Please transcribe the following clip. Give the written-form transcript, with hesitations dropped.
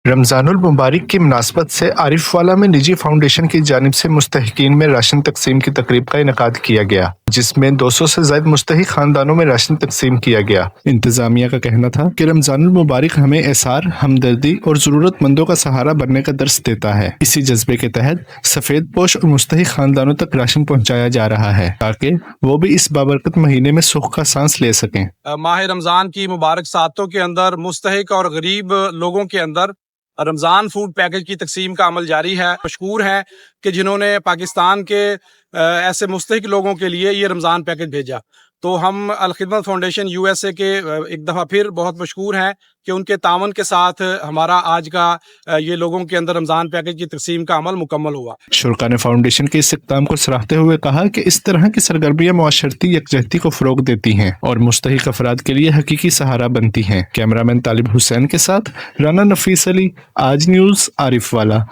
रमज़ानुल मुबारक की मुनासबत से आरिफ वाला में निजी फाउंडेशन की जानिब से मुस्तहिकीन में राशन तकसीम की तकरीब का इनेकाद किया गया, जिसमें 200 से ज़ायद मुस्तहिक खानदानों में राशन तकसीम किया गया। इंतज़ामिया का कहना था कि रमज़ानुल मुबारक हमें एसार, हमदर्दी और ज़रूरतमंदों का सहारा बनने का दर्स देता है। इसी जज्बे के तहत सफ़ेद पोश और मुस्तहिक खानदानों तक राशन पहुँचाया जा रहा है ताकि वो भी इस बाबरकत महीने में सुख का सांस ले सकें। माह रमज़ान की मुबारक सातों के अंदर मुस्तहिक और गरीब लोगों के अंदर रमज़ान फूड पैकेज की तकसीम का अमल जारी है। मशकूर हैं कि जिन्होंने पाकिस्तान के ऐसे मुस्तहिक लोगों के लिए ये रमज़ान पैकेज भेजा। तो हम अल खिदमत फाउंडेशन यूएसए के एक दफ़ा फिर बहुत मशकूर हैं कि उनके तावन के साथ हमारा आज का ये लोगों के अंदर रमज़ान पैकेज की तकसीम का अमल मुकम्मल हुआ। शुरका ने फाउंडेशन के इस इक़दाम को सराहते हुए कहा कि इस तरह की सरगर्मियाँ मुआशरती यकजहती को फ़रोग़ देती हैं और मुस्तहिक अफराद के लिए हकीकी सहारा बनती हैं। कैमरामैन तालिब हुसैन के साथ राना नफीस अली, आज न्यूज़, आरिफ वाला।